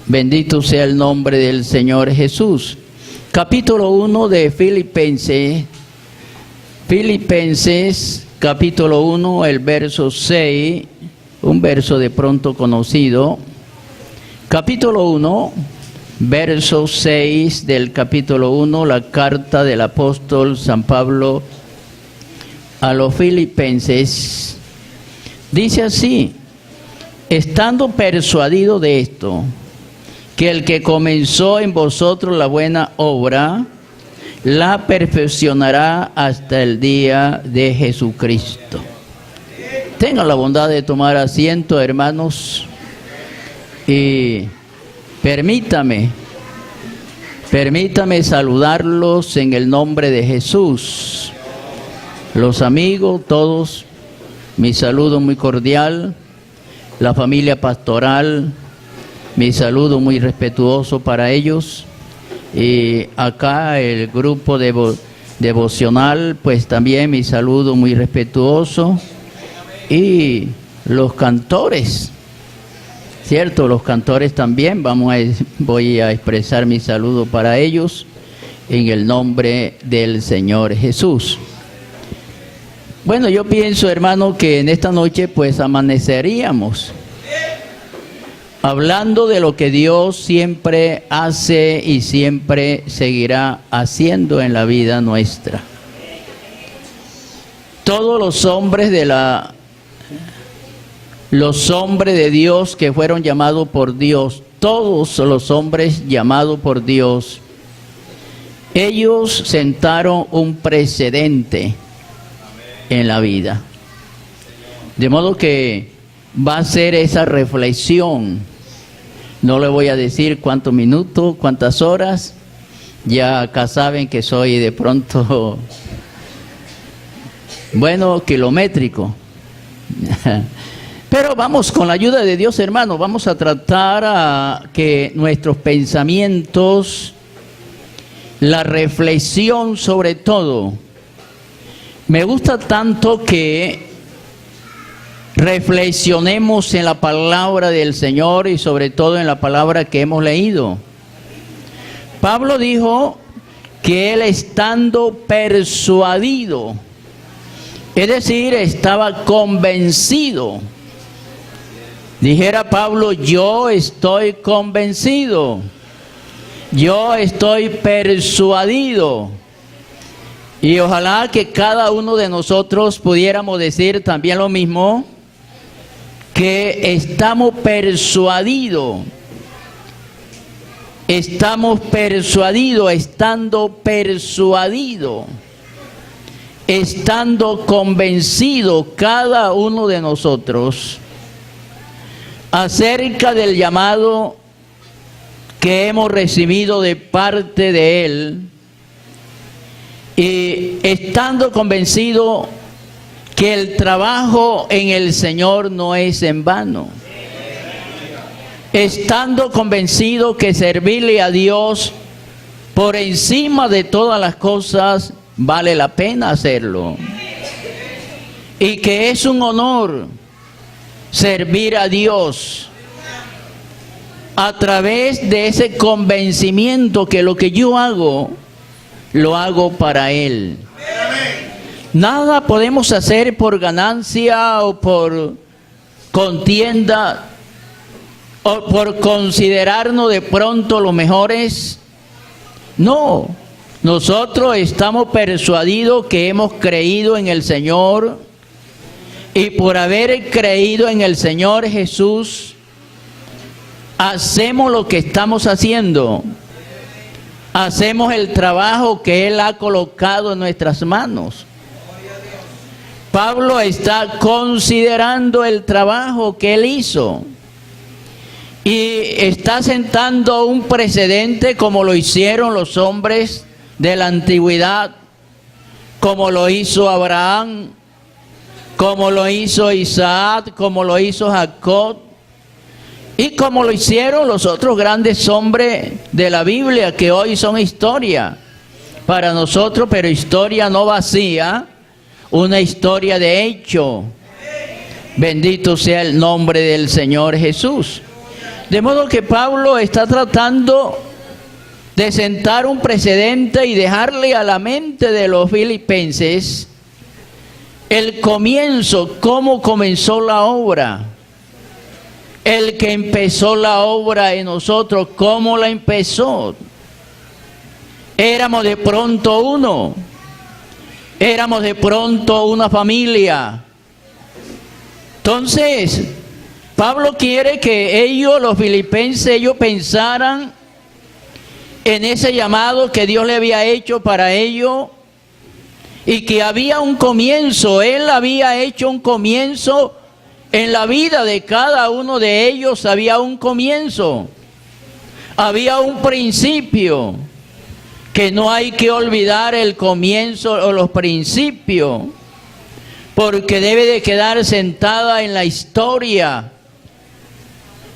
Bendito sea el nombre del Señor Jesús. Capítulo 1 de Filipenses. Filipenses, capítulo 1, el verso 6, un verso de pronto conocido. Capítulo 1, verso 6 del capítulo 1, la carta del apóstol San Pablo a los Filipenses. Dice así: estando persuadido de esto, que el que comenzó en vosotros la buena obra, la perfeccionará hasta el día de Jesucristo. Tengan la bondad de tomar asiento, hermanos, y permítame saludarlos en el nombre de Jesús. Los amigos, todos, mi saludo muy cordial, la familia pastoral, mi saludo muy respetuoso para ellos, y acá el grupo devocional, pues también mi saludo muy respetuoso, y los cantores, ¿cierto? Los cantores también, voy a expresar mi saludo para ellos en el nombre del Señor Jesús. Bueno, yo pienso, hermano, que en esta noche pues amaneceríamos hablando de lo que Dios siempre hace y siempre seguirá haciendo en la vida nuestra. Todos los hombres de Dios que fueron llamados por Dios, todos los hombres llamados por Dios, ellos sentaron un precedente en la vida. De modo que va a ser esa reflexión. No le voy a decir cuántos minutos, cuántas horas. Ya acá saben que soy de pronto, bueno, kilométrico. Pero vamos, con la ayuda de Dios, hermano, vamos a tratar a que nuestros pensamientos, la reflexión sobre todo, me gusta tanto que reflexionemos en la palabra del Señor y sobre todo en la palabra que hemos leído. Pablo dijo que él, estando persuadido, es decir, estaba convencido. Dijera Pablo: yo estoy convencido, yo estoy persuadido. Y ojalá que cada uno de nosotros pudiéramos decir también lo mismo, que estamos persuadidos, estando persuadido, estando convencido cada uno de nosotros acerca del llamado que hemos recibido de parte de Él, y estando convencido que el trabajo en el Señor no es en vano, estando convencido que servirle a Dios por encima de todas las cosas vale la pena hacerlo, y que es un honor servir a Dios a través de ese convencimiento que lo que yo hago, lo hago para Él. Nada podemos hacer por ganancia o por contienda o por considerarnos de pronto los mejores. No, nosotros estamos persuadidos que hemos creído en el Señor, y por haber creído en el Señor Jesús, hacemos lo que estamos haciendo. Hacemos el trabajo que Él ha colocado en nuestras manos. Pablo está considerando el trabajo que Él hizo y está sentando un precedente, como lo hicieron los hombres de la antigüedad, como lo hizo Abraham, como lo hizo Isaac, como lo hizo Jacob, y como lo hicieron los otros grandes hombres de la Biblia, que hoy son historia para nosotros, pero historia no vacía, una historia de hecho. Bendito sea el nombre del Señor Jesús. De modo que Pablo está tratando de sentar un precedente y dejarle a la mente de los filipenses el comienzo, cómo comenzó la obra. El que empezó la obra en nosotros, cómo la empezó. Éramos de pronto uno. Éramos de pronto una familia. Entonces, Pablo quiere que ellos, los filipenses, ellos pensaran en ese llamado que Dios le había hecho para ellos y que había un comienzo. Él había hecho un comienzo en la vida de cada uno de ellos. Había un comienzo, había un principio, que no hay que olvidar el comienzo o los principios, porque debe de quedar sentada en la historia.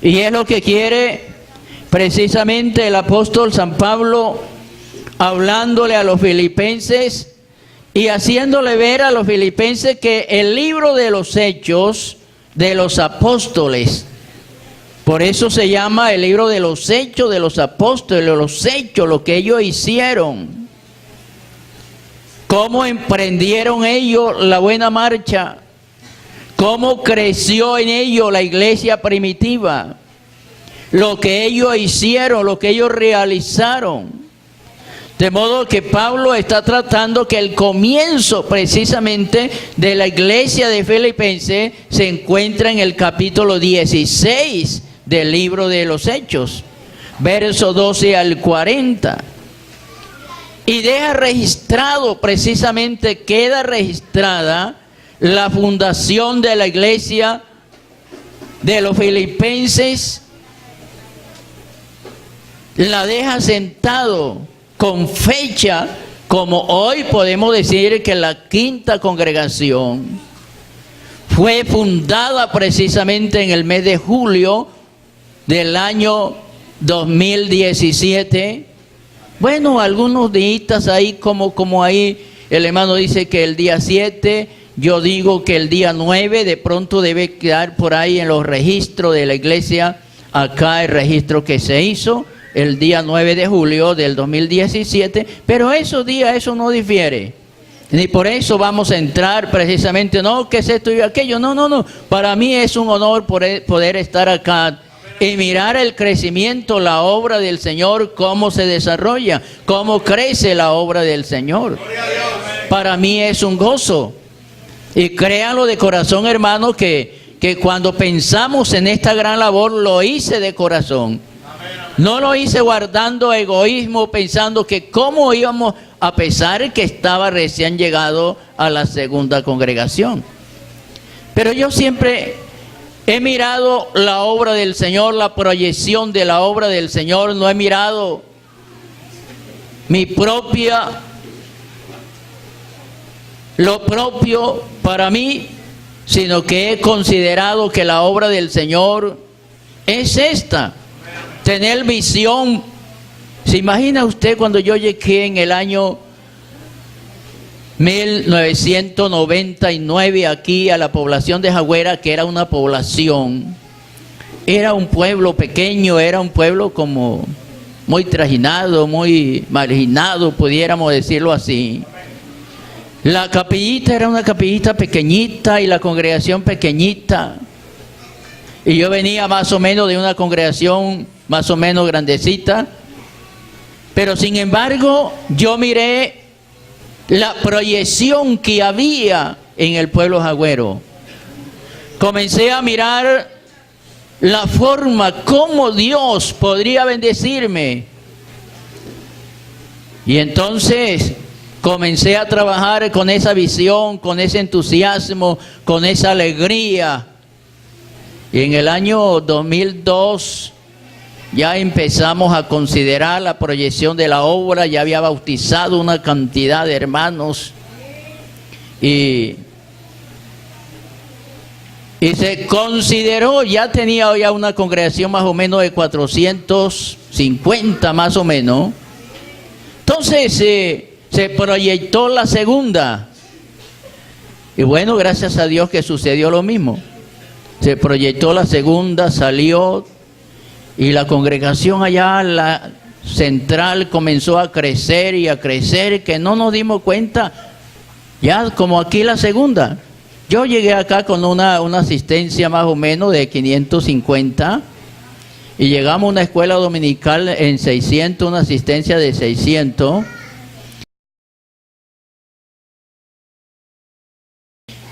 Y es lo que quiere precisamente el apóstol San Pablo, hablándole a los filipenses y haciéndole ver a los filipenses que el libro de los Hechos de los Apóstoles, por eso se llama el libro de los Hechos de los Apóstoles, los hechos, lo que ellos hicieron, cómo emprendieron ellos la buena marcha, cómo creció en ellos la iglesia primitiva, lo que ellos hicieron, lo que ellos realizaron. De modo que Pablo está tratando que el comienzo precisamente de la iglesia de Filipenses se encuentra en el capítulo 16 del libro de los Hechos, versos 12 al 40. Y deja registrado, precisamente queda registrada la fundación de la iglesia de los filipenses, la deja sentado con fecha, como hoy podemos decir que la quinta congregación fue fundada precisamente en el mes de julio del año 2017. Bueno, algunos días ahí, como ahí el hermano dice que el día 7, yo digo que el día 9, de pronto debe quedar por ahí en los registros de la iglesia, acá el registro que se hizo, el día 9 de julio del 2017, pero esos días, eso no difiere. Ni por eso vamos a entrar precisamente, no, que es esto y aquello, no. Para mí es un honor poder estar acá y mirar el crecimiento, la obra del Señor, cómo se desarrolla, cómo crece la obra del Señor. Para mí es un gozo. Y créanlo de corazón, hermano, que cuando pensamos en esta gran labor, lo hice de corazón. No lo hice guardando egoísmo, pensando que cómo íbamos, a pesar que estaba recién llegado a la segunda congregación. Pero yo siempre he mirado la obra del Señor, la proyección de la obra del Señor. No he mirado lo propio para mí, sino que he considerado que la obra del Señor es esta. Tener visión. ¿Se imagina usted cuando yo llegué en el año 1999 aquí a la población de Jagüera, que era una población, era un pueblo pequeño, era un pueblo como muy trajinado, muy marginado, pudiéramos decirlo así? La capillita era una capillita pequeñita y la congregación pequeñita. Y yo venía más o menos de una congregación más o menos grandecita. Pero sin embargo, yo miré la proyección que había en el pueblo jagüero. Comencé a mirar la forma como Dios podría bendecirme. Y entonces comencé a trabajar con esa visión, con ese entusiasmo, con esa alegría. Y en el año 2002 ya empezamos a considerar la proyección de la obra. Ya había bautizado una cantidad de hermanos y se consideró, ya tenía ya una congregación más o menos de 450 más o menos. Entonces se proyectó la segunda y bueno, gracias a Dios que sucedió lo mismo. Se proyectó la segunda, salió Y la congregación allá, la central, comenzó a crecer y a crecer, que no nos dimos cuenta, ya como aquí la segunda. Yo llegué acá con una asistencia más o menos de 550 y llegamos a una escuela dominical en 600, una asistencia de 600.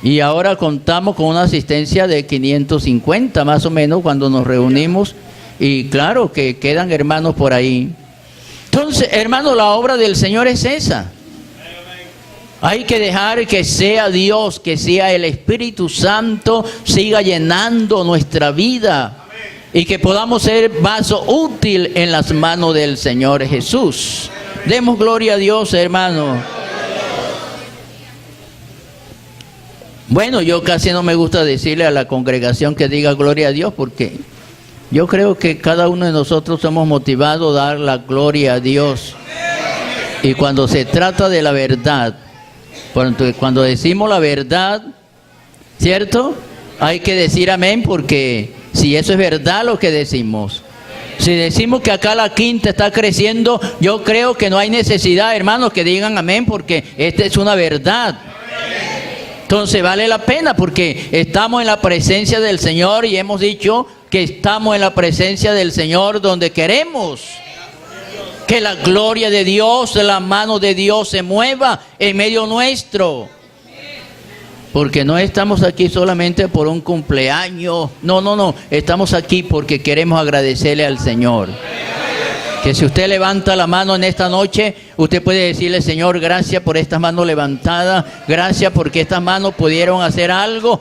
Y ahora contamos con una asistencia de 550 más o menos cuando nos reunimos. Y claro que quedan hermanos por ahí. Entonces, hermanos, la obra del Señor es esa. Hay que dejar que sea Dios, que sea el Espíritu Santo, siga llenando nuestra vida. Y que podamos ser vaso útil en las manos del Señor Jesús. Demos gloria a Dios, hermanos. Bueno, yo casi no me gusta decirle a la congregación que diga gloria a Dios, porque yo creo que cada uno de nosotros somos motivados a dar la gloria a Dios. Y cuando se trata de la verdad, cuando decimos la verdad, ¿cierto? Hay que decir amén, porque si eso es verdad lo que decimos. Si decimos que acá la quinta está creciendo, yo creo que no hay necesidad, hermanos, que digan amén, porque esta es una verdad. Entonces vale la pena, porque estamos en la presencia del Señor y hemos dicho que estamos en la presencia del Señor donde queremos que la gloria de Dios, la mano de Dios se mueva en medio nuestro. Porque no estamos aquí solamente por un cumpleaños. No. Estamos aquí porque queremos agradecerle al Señor. Que si usted levanta la mano en esta noche, usted puede decirle: Señor, gracias por estas manos levantadas. Gracias porque estas manos pudimos hacer algo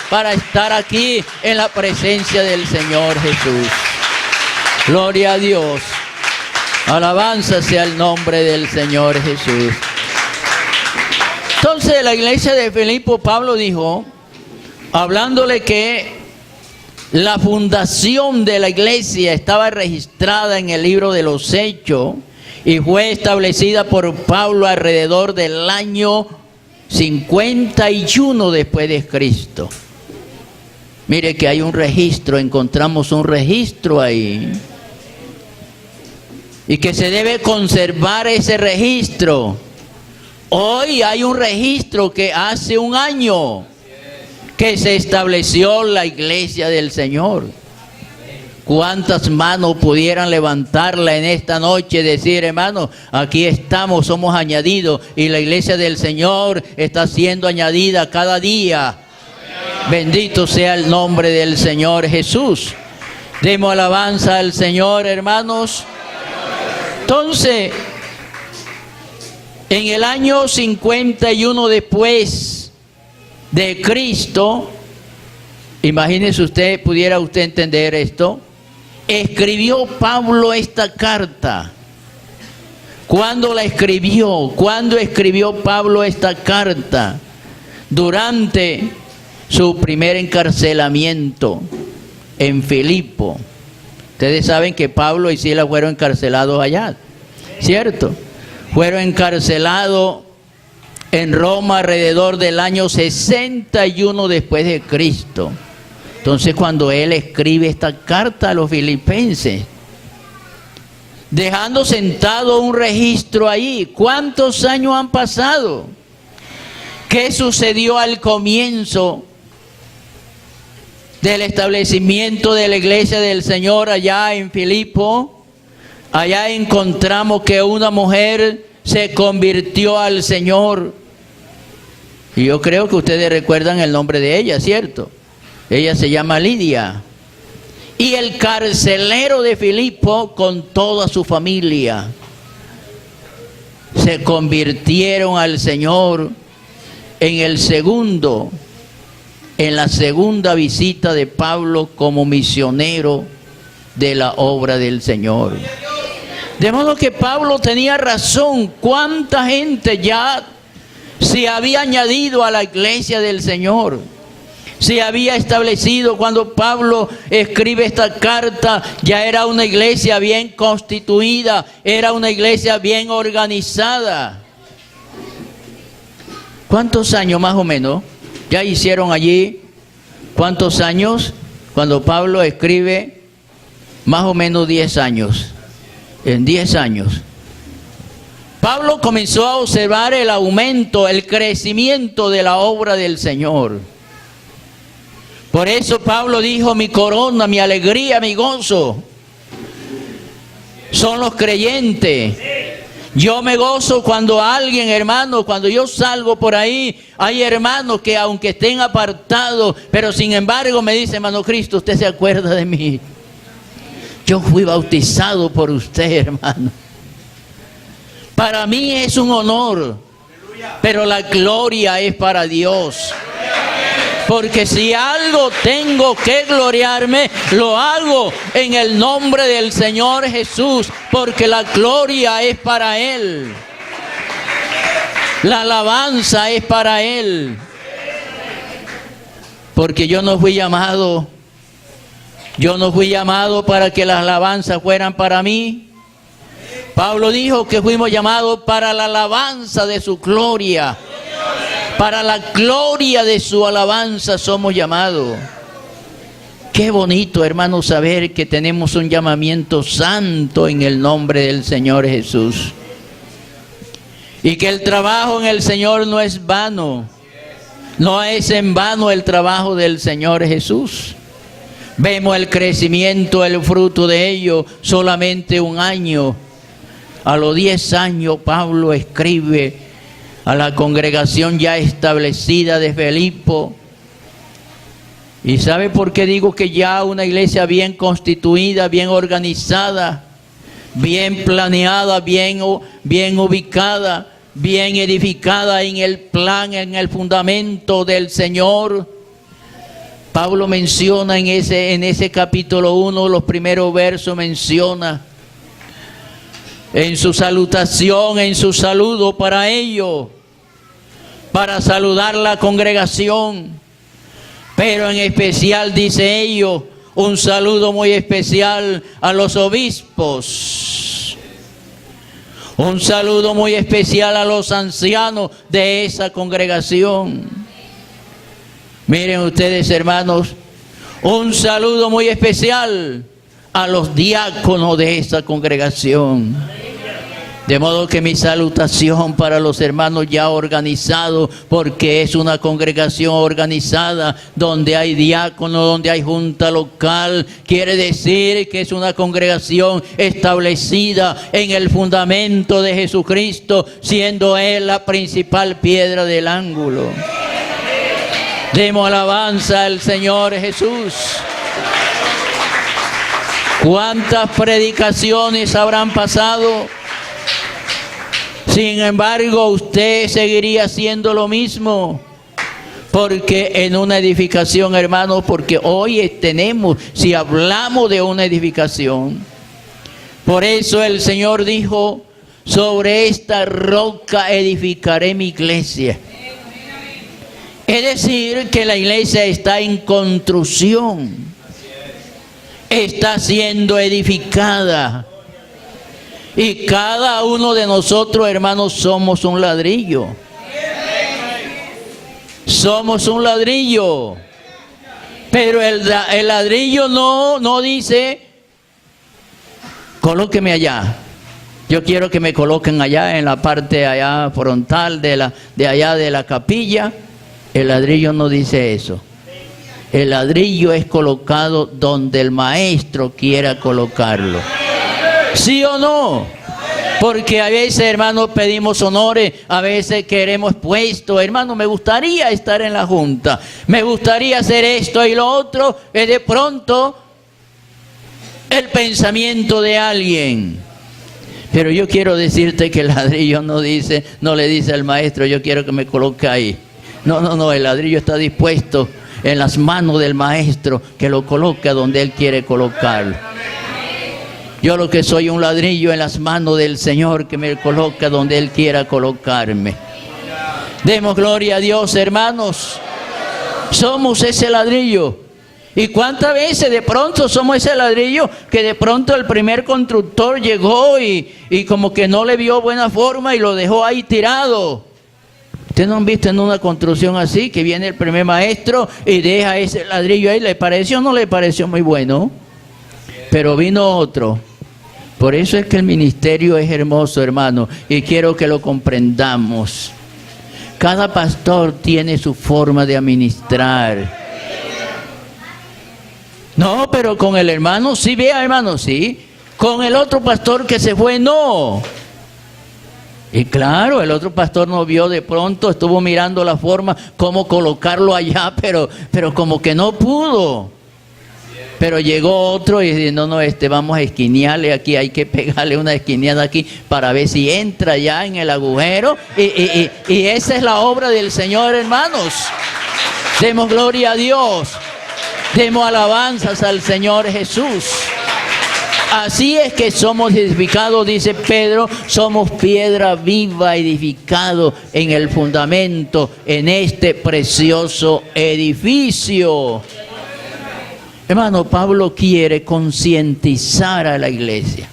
para estar aquí en la presencia del Señor Jesús. Gloria a Dios. Alabanza sea el nombre del Señor Jesús. Entonces, la iglesia de Filipo, Pablo dijo, hablándole que la fundación de la iglesia estaba registrada en el libro de los Hechos y fue establecida por Pablo alrededor del año 51 después de Cristo. Mire que hay un registro, encontramos un registro ahí. Y que se debe conservar ese registro. Hoy hay un registro que hace un año que se estableció la iglesia del Señor. ¿Cuántas manos pudieran levantarla en esta noche y decir: hermano, aquí estamos, somos añadidos y la iglesia del Señor está siendo añadida cada día? Bendito sea el nombre del Señor Jesús. Demos alabanza al Señor, hermanos. Entonces, en el año 51 después de Cristo, imagínese usted, pudiera usted entender esto, escribió Pablo esta carta. ¿Cuándo la escribió? ¿Cuándo escribió Pablo esta carta? Durante su primer encarcelamiento en Filipo. Ustedes saben que Pablo y Silas fueron encarcelados allá, ¿cierto? Fueron encarcelados en Roma alrededor del año 61 después de Cristo. Entonces, cuando él escribe esta carta a los filipenses, dejando sentado un registro ahí, ¿cuántos años han pasado? ¿Qué sucedió al comienzo del establecimiento de la iglesia del Señor allá en Filipo? Allá encontramos que una mujer se convirtió al Señor. Y yo creo que ustedes recuerdan el nombre de ella, ¿cierto? Ella se llama Lidia. Y el carcelero de Filipo con toda su familia se convirtieron al Señor en la segunda visita de Pablo como misionero de la obra del Señor. De modo que Pablo tenía razón. ¿Cuánta gente ya se había añadido a la iglesia del Señor? Se había establecido. Cuando Pablo escribe esta carta, ya era una iglesia bien constituida, era una iglesia bien organizada. ¿Cuántos años más o menos ya hicieron allí? ¿Cuántos años? cuando Pablo escribe más o menos 10 años. En 10 años. Pablo comenzó a observar el aumento, el crecimiento de la obra del Señor. Por eso Pablo dijo: mi corona, mi alegría, mi gozo son los creyentes. Yo me gozo cuando alguien, hermano, cuando yo salgo por ahí, hay hermanos que aunque estén apartados, pero sin embargo me dicen: hermano Cristo, usted se acuerda de mí. Yo fui bautizado por usted, hermano. Para mí es un honor, pero la gloria es para Dios. Porque si algo tengo que gloriarme, lo hago en el nombre del Señor Jesús, porque la gloria es para Él. La alabanza es para Él. Porque yo no fui llamado para que las alabanzas fueran para mí. Pablo dijo que fuimos llamados para la alabanza de su gloria. Para la gloria de su alabanza somos llamados. Qué bonito, hermano, saber que tenemos un llamamiento santo en el nombre del Señor Jesús. Y que el trabajo en el Señor no es vano. No es en vano el trabajo del Señor Jesús. Vemos el crecimiento, el fruto de ello, solamente un año. A los 10 años Pablo escribe a la congregación ya establecida de Filipo. ¿Y sabe por qué digo que ya una iglesia bien constituida, bien organizada, bien planeada, bien ubicada, bien edificada en el plan, en el fundamento del Señor? Pablo menciona en ese capítulo 1, los primeros versos, menciona en su salutación, en su saludo para ellos, para saludar la congregación, pero en especial dice ellos, un saludo muy especial a los obispos, un saludo muy especial a los ancianos de esa congregación. Miren ustedes, hermanos, un saludo muy especial a los diáconos de esa congregación. De modo que mi salutación para los hermanos ya organizados, porque es una congregación organizada, donde hay diáconos, donde hay junta local, quiere decir que es una congregación establecida en el fundamento de Jesucristo, siendo Él la principal piedra del ángulo. Demos alabanza al Señor Jesús. ¿Cuántas predicaciones habrán pasado? Sin embargo, usted seguiría haciendo lo mismo. Porque en una edificación, hermanos, porque hoy tenemos, si hablamos de una edificación, por eso el Señor dijo: sobre esta roca edificaré mi iglesia. Es decir, que la iglesia está en construcción, está siendo edificada. Y cada uno de nosotros, hermanos, somos un ladrillo. Somos un ladrillo. Pero el ladrillo no dice: colóqueme allá. Yo quiero que me coloquen allá en la parte allá frontal de allá de la capilla. El ladrillo no dice eso. El ladrillo es colocado donde el maestro quiera colocarlo. ¿Sí o no? Porque a veces, hermanos, pedimos honores, a veces queremos puestos. Hermano, me gustaría estar en la junta, me gustaría hacer esto y lo otro. De pronto, el pensamiento de alguien. Pero yo quiero decirte que el ladrillo no le dice al maestro: yo quiero que me coloque ahí. No, el ladrillo está dispuesto en las manos del maestro, que lo coloca donde él quiere colocarlo. Yo lo que soy un ladrillo en las manos del Señor, que me coloca donde Él quiera colocarme. Demos gloria a Dios, hermanos. Somos ese ladrillo. ¿Y cuántas veces de pronto somos ese ladrillo que de pronto el primer constructor llegó y como que no le vio buena forma y lo dejó ahí tirado? ¿Ustedes no han visto en una construcción así, que viene el primer maestro y deja ese ladrillo ahí? ¿Le pareció o no le pareció muy bueno? Pero vino otro. Por eso es que el ministerio es hermoso, hermano, y quiero que lo comprendamos. Cada pastor tiene su forma de administrar. No, pero con el hermano sí, vea, hermano, sí. Con el otro pastor que se fue, no. Y claro, el otro pastor no vio de pronto, estuvo mirando la forma, cómo colocarlo allá, pero como que no pudo. Pero llegó otro y dice, no, vamos a esquinearle aquí, hay que pegarle una esquineada aquí para ver si entra ya en el agujero. Y esa es la obra del Señor, hermanos. Demos gloria a Dios. Demos alabanzas al Señor Jesús. Así es que somos edificados, dice Pedro, somos piedra viva edificado en el fundamento, en este precioso edificio. Hermano, Pablo quiere concientizar a la iglesia.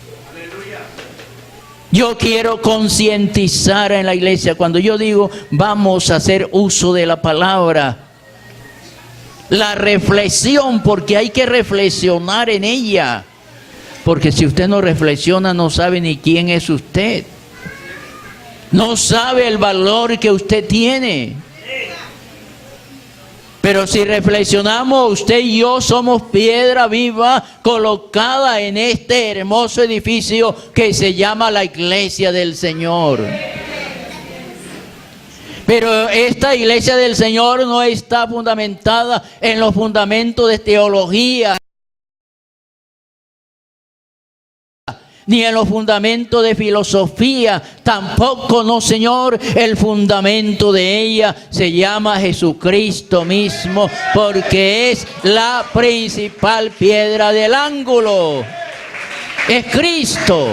Yo quiero concientizar en la iglesia. Cuando yo digo vamos a hacer uso de la palabra, la reflexión, porque hay que reflexionar en ella. Porque si usted no reflexiona, no sabe ni quién es usted. No sabe el valor que usted tiene. Pero si reflexionamos, usted y yo somos piedra viva colocada en este hermoso edificio que se llama la iglesia del Señor. Pero esta iglesia del Señor no está fundamentada en los fundamentos de teología, ni en los fundamentos de filosofía, tampoco, no, Señor. El fundamento de ella se llama Jesucristo mismo, porque es la principal piedra del ángulo. Es Cristo.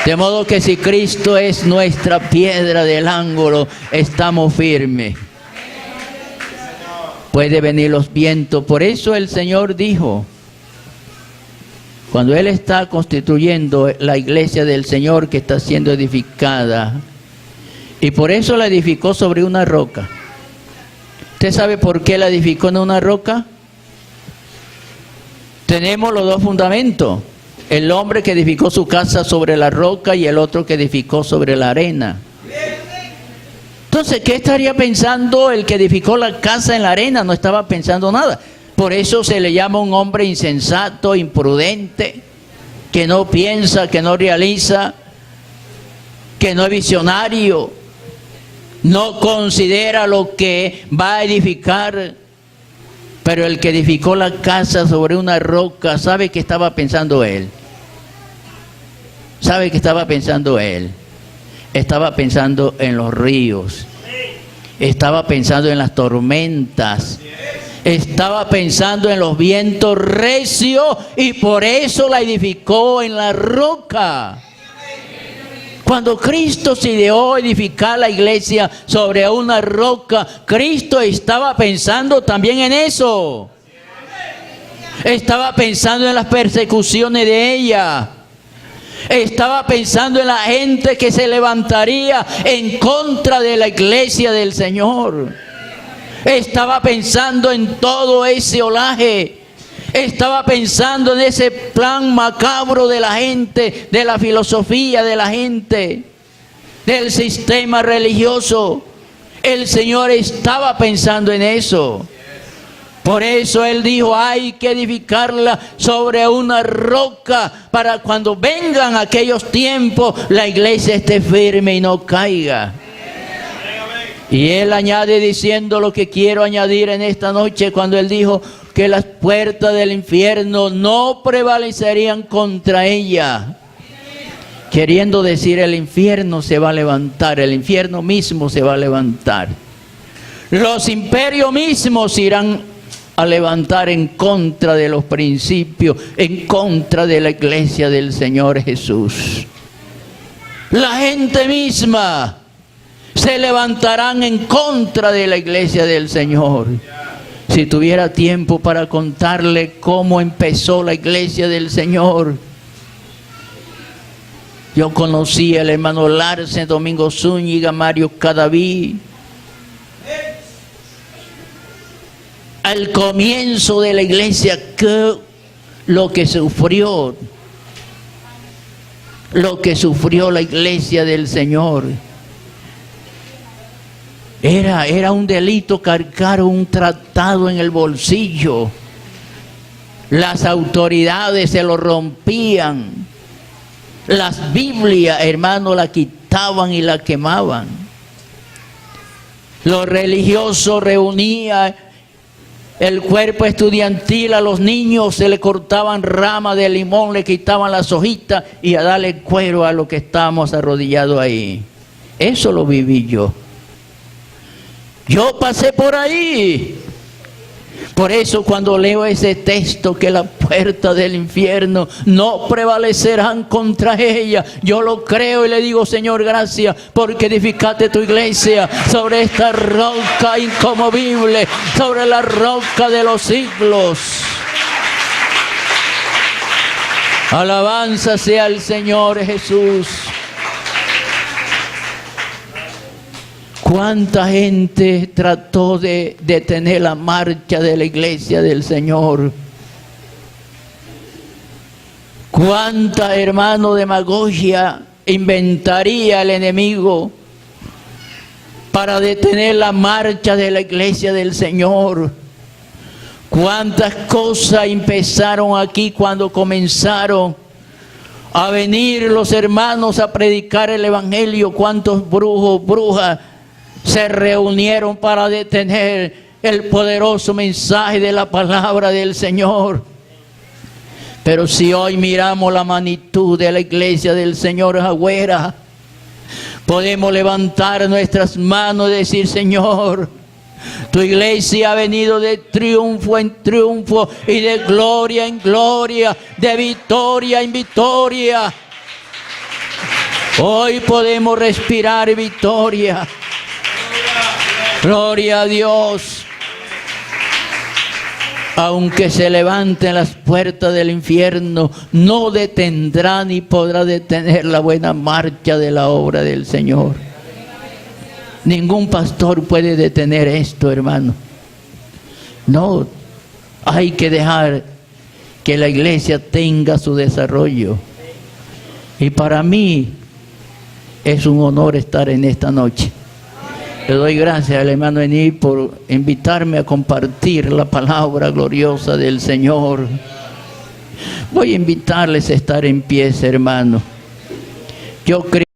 De modo que si Cristo es nuestra piedra del ángulo, estamos firmes. Puede venir los vientos. Por eso el Señor dijo, cuando Él está constituyendo la iglesia del Señor que está siendo edificada, y por eso la edificó sobre una roca. ¿Usted sabe por qué la edificó en una roca? Tenemos los dos fundamentos. El hombre que edificó su casa sobre la roca y el otro que edificó sobre la arena. Entonces, ¿qué estaría pensando el que edificó la casa en la arena? No estaba pensando nada. Por eso se le llama un hombre insensato, imprudente, que no piensa, que no realiza, que no es visionario, no considera lo que va a edificar. Pero el que edificó la casa sobre una roca, ¿sabe qué estaba pensando él? ¿Sabe qué estaba pensando él? Estaba pensando en los ríos, estaba pensando en las tormentas, estaba pensando en los vientos recios, y por eso la edificó en la roca. Cuando Cristo se ideó edificar la iglesia sobre una roca, Cristo estaba pensando también en eso. Estaba pensando en las persecuciones de ella. Estaba pensando en la gente que se levantaría en contra de la iglesia del Señor. Estaba pensando en todo ese olaje. Estaba pensando en ese plan macabro de la gente, de la filosofía de la gente, del sistema religioso. El Señor estaba pensando en eso. Por eso Él dijo, hay que edificarla sobre una roca para cuando vengan aquellos tiempos, la iglesia esté firme y no caiga. Y Él añade diciendo lo que quiero añadir en esta noche, cuando Él dijo que las puertas del infierno no prevalecerían contra ella. Queriendo decir, el infierno se va a levantar, el infierno mismo se va a levantar. Los imperios mismos irán a levantar en contra de los principios, en contra de la iglesia del Señor Jesús. La gente misma se levantarán en contra de la iglesia del Señor. Si tuviera tiempo para contarle cómo empezó la iglesia del Señor, Yo conocí al hermano Larsen, Domingo Zúñiga, Mario Cadaví. Al comienzo de la iglesia, lo que sufrió la iglesia del Señor. Era un delito cargar un tratado en el bolsillo. Las autoridades se lo rompían. Las Biblias, hermano, la quitaban y la quemaban. Los religiosos reunían el cuerpo estudiantil, a los niños se le cortaban ramas de limón, le quitaban las hojitas y a darle cuero a los que estábamos arrodillados ahí. Eso lo viví yo. Yo pasé por ahí. Por eso cuando leo ese texto, que las puertas del infierno no prevalecerán contra ella, yo lo creo y le digo: Señor, gracias porque edificaste tu iglesia sobre esta roca inconmovible, sobre la roca de los siglos. Alabanza sea el Señor Jesús. ¿Cuánta gente trató de detener la marcha de la iglesia del Señor? ¿Cuánta, hermano, demagogia inventaría el enemigo para detener la marcha de la iglesia del Señor? ¿Cuántas cosas empezaron aquí cuando comenzaron a venir los hermanos a predicar el evangelio? ¿Cuántos brujos, brujas se reunieron para detener el poderoso mensaje de la palabra del Señor? Pero si hoy miramos la magnitud de la iglesia del Señor Agüera, podemos levantar nuestras manos y decir: Señor, tu iglesia ha venido de triunfo en triunfo y de gloria en gloria, de victoria en victoria. Hoy podemos respirar victoria. Gloria a Dios. Aunque se levanten las puertas del infierno, no detendrá ni podrá detener la buena marcha de la obra del Señor. Ningún pastor puede detener esto, hermano. No, hay que dejar que la iglesia tenga su desarrollo. Y para mí es un honor estar en esta noche. Le doy gracias al hermano Ení por invitarme a compartir la palabra gloriosa del Señor. Voy a invitarles a estar en pie, hermano. Yo creo